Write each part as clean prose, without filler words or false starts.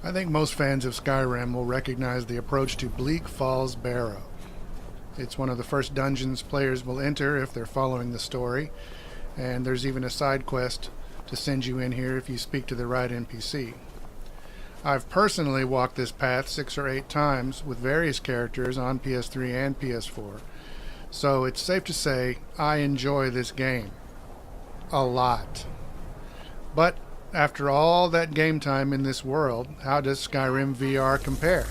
I think most fans of Skyrim will recognize the approach to Bleak Falls Barrow. It's one of the first dungeons players will enter if they're following the story, and there's even a side quest to send you in here if you speak to the right NPC. I've personally walked this path 6 or 8 times with various characters on PS3 and PS4, so it's safe to say I enjoy this game a lot. But after all that game time in this world, how does Skyrim VR compare?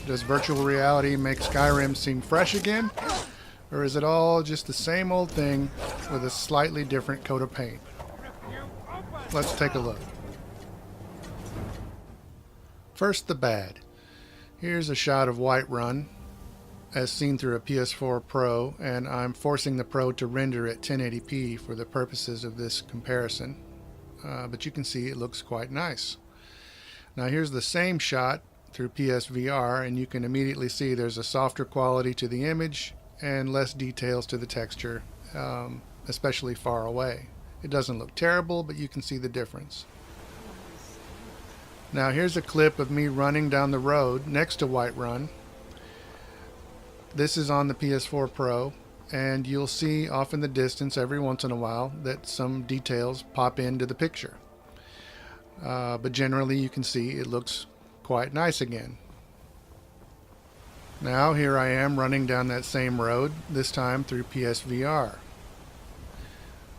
Does virtual reality make Skyrim seem fresh again? Or is it all just the same old thing with a slightly different coat of paint? Let's take a look. First, the bad. Here's a shot of Whiterun as seen through a PS4 Pro, and I'm forcing the Pro to render at 1080p for the purposes of this comparison. But you can see it looks quite nice. Now here's the same shot through PSVR, and you can immediately see there's a softer quality to the image and less details to the texture, especially far away. It doesn't look terrible, but you can see the difference. Now here's a clip of me running down the road next to Whiterun. This is on the PS4 Pro, and you'll see off in the distance every once in a while that some details pop into the picture. But generally you can see it looks quite nice again. Now here I am running down that same road, this time through PSVR.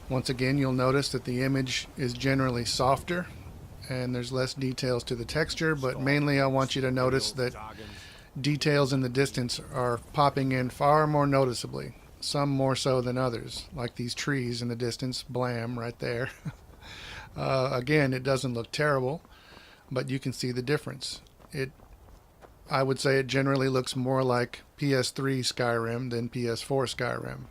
Once again, you'll notice that the image is generally softer and there's less details to the texture, but mainly I want you to notice that details in the distance are popping in far more noticeably, some more so than others, like these trees in the distance, blam, right there. Again, it doesn't look terrible, but you can see the difference. I would say it generally looks more like PS3 Skyrim than PS4 Skyrim.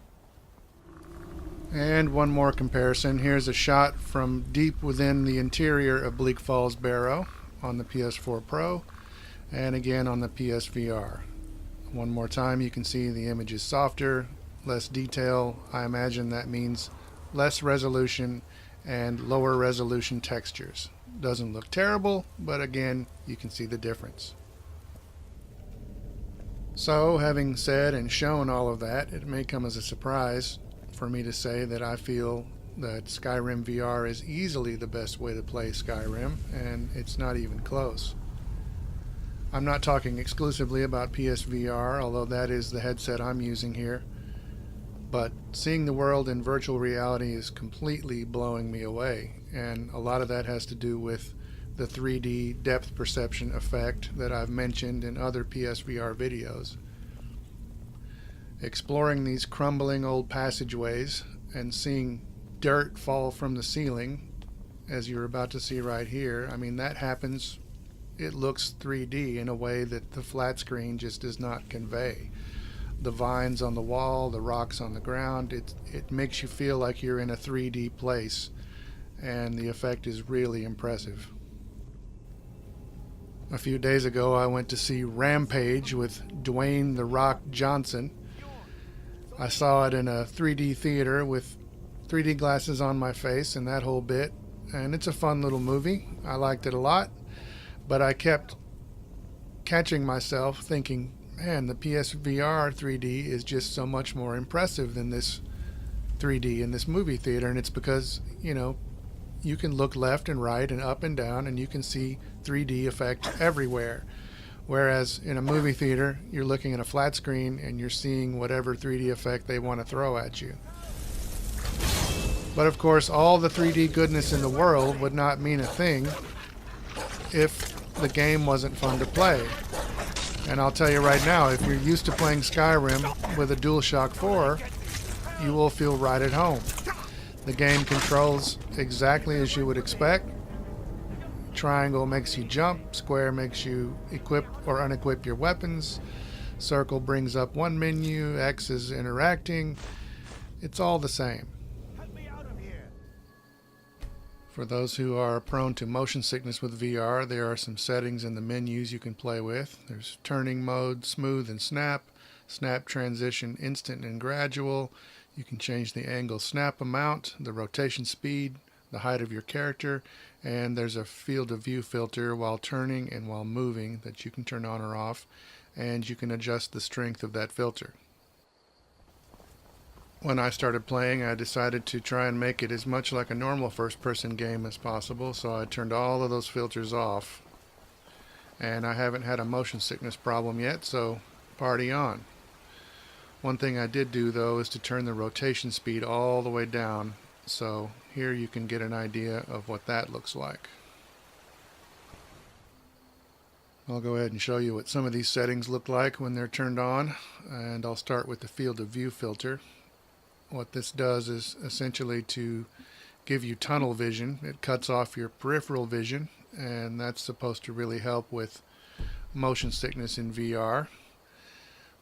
And one more comparison. Here's a shot from deep within the interior of Bleak Falls Barrow on the PS4 Pro, and again on the PSVR. One more time, you can see the image is softer, less detail. I imagine that means less resolution and lower resolution textures. Doesn't look terrible, but again, you can see the difference. So, having said and shown all of that, it may come as a surprise for me to say that I feel that Skyrim VR is easily the best way to play Skyrim, and it's not even close. I'm not talking exclusively about PSVR, although that is the headset I'm using here, but seeing the world in virtual reality is completely blowing me away, and a lot of that has to do with the 3D depth perception effect that I've mentioned in other PSVR videos. Exploring these crumbling old passageways and seeing dirt fall from the ceiling, as you're about to see right here, I mean, that happens. It looks 3D in a way that the flat screen just does not convey. The vines on the wall, the rocks on the ground, it makes you feel like you're in a 3D place, and the effect is really impressive. A few days ago I went to see Rampage with Dwayne "The Rock" Johnson. I saw it in a 3D theater with 3D glasses on my face and that whole bit, and it's a fun little movie. I liked it a lot, but I kept catching myself thinking, man, the PSVR 3D is just so much more impressive than this 3D in this movie theater, and it's because, you know, you can look left and right and up and down and you can see 3D effect everywhere. Whereas in a movie theater, you're looking at a flat screen and you're seeing whatever 3D effect they want to throw at you. But of course, all the 3D goodness in the world would not mean a thing if the game wasn't fun to play. And I'll tell you right now, if you're used to playing Skyrim with a DualShock 4, you will feel right at home. The game controls exactly as you would expect. Triangle makes you jump, square makes you equip or unequip your weapons, circle brings up one menu, X is interacting. It's all the same. For those who are prone to motion sickness with VR, there are some settings in the menus you can play with. There's turning mode, smooth and snap, snap transition, instant and gradual. You can change the angle snap amount, the rotation speed, the height of your character, And there's a field of view filter while turning and while moving that you can turn on or off, and you can adjust the strength of that filter. When I started playing, I decided to try and make it as much like a normal first-person game as possible, so I turned all of those filters off. And I haven't had a motion sickness problem yet, so party on. One thing I did do, though, is to turn the rotation speed all the way down, so here you can get an idea of what that looks like. I'll go ahead and show you what some of these settings look like when they're turned on, and I'll start with the field of view filter. What this does is essentially to give you tunnel vision. It cuts off your peripheral vision, and that's supposed to really help with motion sickness in VR.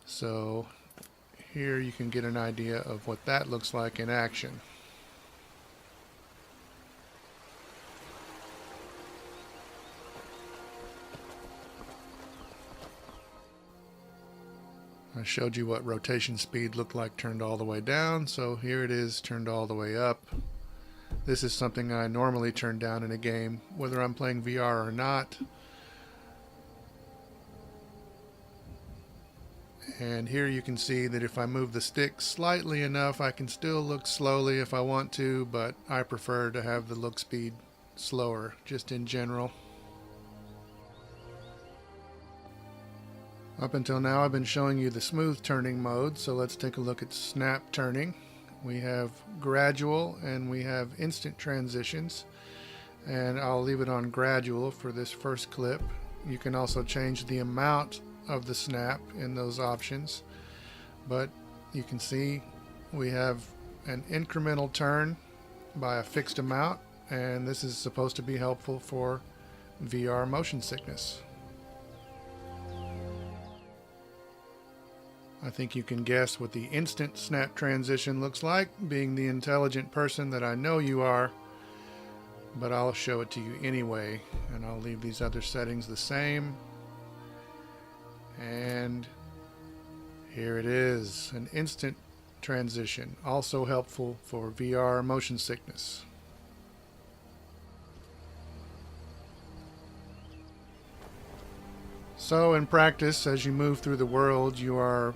So here you can get an idea of what that looks like in action. I showed you what rotation speed looked like turned all the way down, so here it is turned all the way up. This is something I normally turn down in a game, whether I'm playing VR or not. And here you can see that if I move the stick slightly enough, I can still look slowly if I want to, but I prefer to have the look speed slower, just in general. Up until now, I've been showing you the smooth turning mode, so let's take a look at snap turning. We have gradual and we have instant transitions, and I'll leave it on gradual for this first clip. You can also change the amount of the snap in those options, but you can see we have an incremental turn by a fixed amount, and this is supposed to be helpful for VR motion sickness. I think you can guess what the instant snap transition looks like, being the intelligent person that I know you are, but I'll show it to you anyway, and I'll leave these other settings the same. And here it is, an instant transition, also helpful for VR motion sickness. So in practice, as you move through the world, you are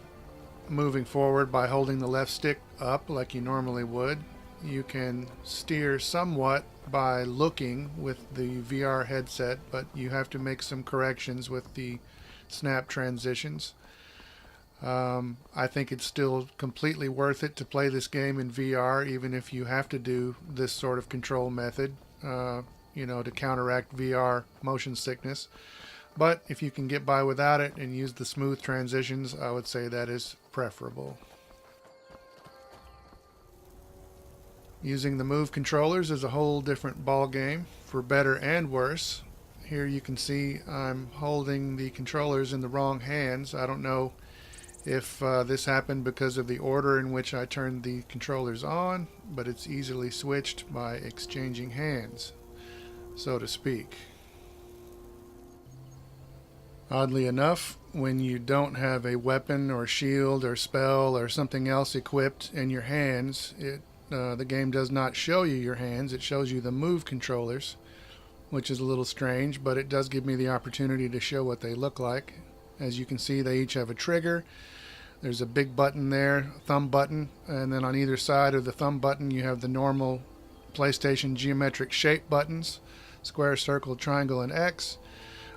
moving forward by holding the left stick up like you normally would. You can steer somewhat by looking with the VR headset, but you have to make some corrections with the snap transitions. I think it's still completely worth it to play this game in VR, even if you have to do this sort of control method, to counteract VR motion sickness. But if you can get by without it and use the smooth transitions, I would say that is preferable. Using the Move controllers is a whole different ball game, for better and worse. Here you can see I'm holding the controllers in the wrong hands. I don't know if this happened because of the order in which I turned the controllers on, but it's easily switched by exchanging hands, so to speak. Oddly enough, when you don't have a weapon or shield or spell or something else equipped in your hands, the game does not show you your hands. It shows you the Move controllers, which is a little strange, but it does give me the opportunity to show what they look like. As you can see, they each have a trigger. There's a big button there, thumb button, and then on either side of the thumb button you have the normal PlayStation geometric shape buttons, square, circle, triangle, and X.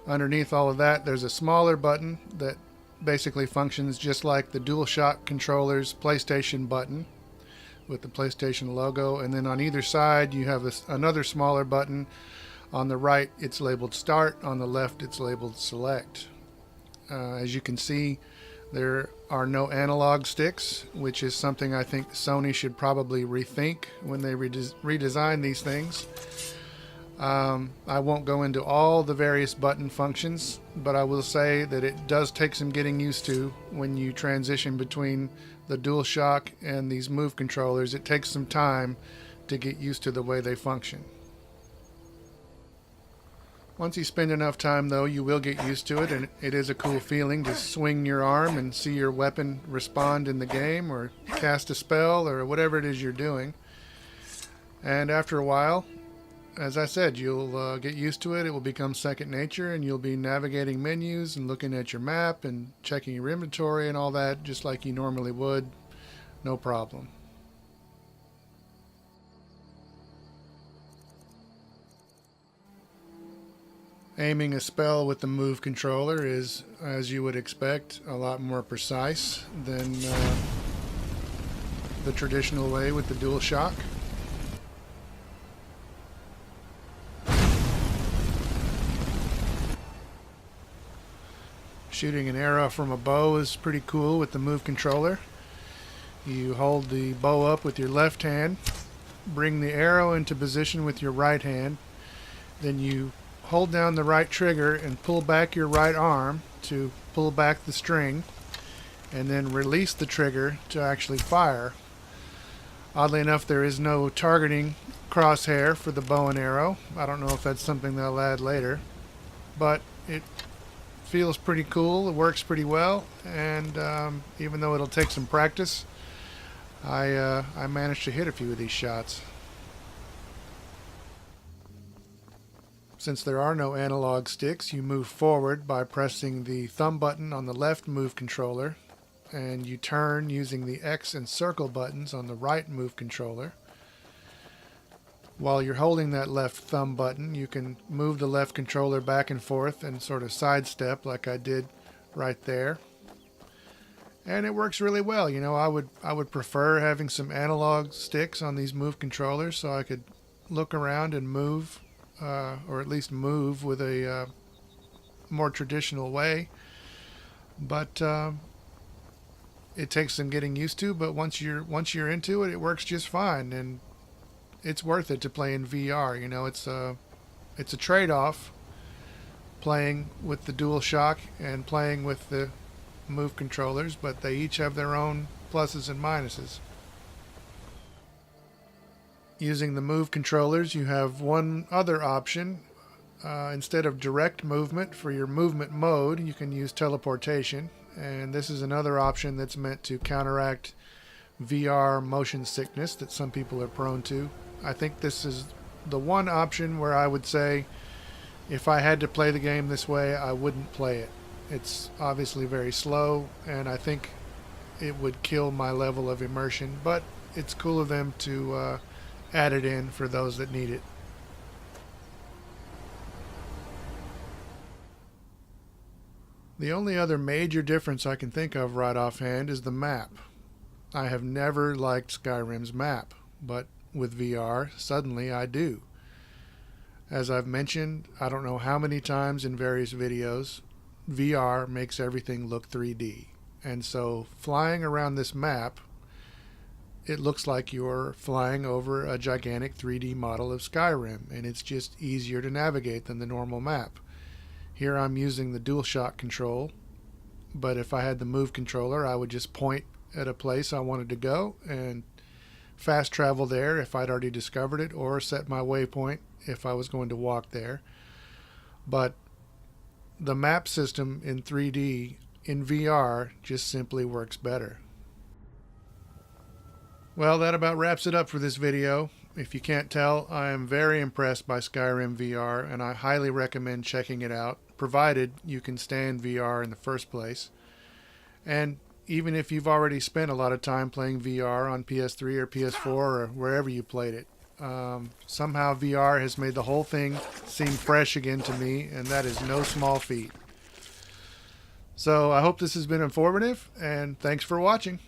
Underneath all of that, there's a smaller button that basically functions just like the DualShock controller's PlayStation button with the PlayStation logo, and then on either side you have another smaller button. On the right it's labeled Start, on the left it's labeled Select. As you can see, there are no analog sticks, which is something I think Sony should probably rethink when they redesign these things. I won't go into all the various button functions, but I will say that it does take some getting used to when you transition between the DualShock and these Move controllers. It takes some time to get used to the way they function. Once you spend enough time, though, you will get used to it, and it is a cool feeling to swing your arm and see your weapon respond in the game, or cast a spell, or whatever it is you're doing. And after a while, as I said, you'll get used to it. It will become second nature, and you'll be navigating menus and looking at your map and checking your inventory and all that just like you normally would. No problem. Aiming a spell with the Move controller is, as you would expect, a lot more precise than the traditional way with the DualShock. Shooting an arrow from a bow is pretty cool with the Move controller. You hold the bow up with your left hand, bring the arrow into position with your right hand, then you hold down the right trigger and pull back your right arm to pull back the string, and then release the trigger to actually fire. Oddly enough, there is no targeting crosshair for the bow and arrow. I don't know if that's something they'll add later, but it feels pretty cool. It works pretty well, and even though it'll take some practice, I managed to hit a few of these shots. Since there are no analog sticks, you move forward by pressing the thumb button on the left Move controller, and you turn using the X and circle buttons on the right Move controller. While you're holding that left thumb button, you can move the left controller back and forth and sort of sidestep like I did right there. And it works really well. You know, I would prefer having some analog sticks on these Move controllers so I could look around and move, or at least move with a more traditional way. But it takes some getting used to, but once you're into it, it works just fine, and it's worth it to play in VR. You know, it's a trade-off playing with the DualShock and playing with the Move controllers, but they each have their own pluses and minuses. Using the Move controllers, you have one other option. Instead of direct movement for your movement mode, you can use teleportation, and this is another option that's meant to counteract VR motion sickness that some people are prone to. I think this is the one option where I would say if I had to play the game this way, I wouldn't play it. It's obviously very slow, and I think it would kill my level of immersion, but it's cool of them to add it in for those that need it. The only other major difference I can think of right offhand is the map. I have never liked Skyrim's map, but with VR, suddenly I do. As I've mentioned, I don't know how many times in various videos, VR makes everything look 3D. And so flying around this map, it looks like you're flying over a gigantic 3D model of Skyrim, and it's just easier to navigate than the normal map. Here I'm using the DualShock control, but if I had the Move controller, I would just point at a place I wanted to go and fast travel there if I'd already discovered it, or set my waypoint if I was going to walk there. But the map system in 3D in VR just simply works better. Well, that about wraps it up for this video. If you can't tell, I am very impressed by Skyrim VR, and I highly recommend checking it out, provided you can stand VR in the first place. And even if you've already spent a lot of time playing VR on PS3 or PS4 or wherever you played it, somehow VR has made the whole thing seem fresh again to me, and that is no small feat. So I hope this has been informative, and thanks for watching.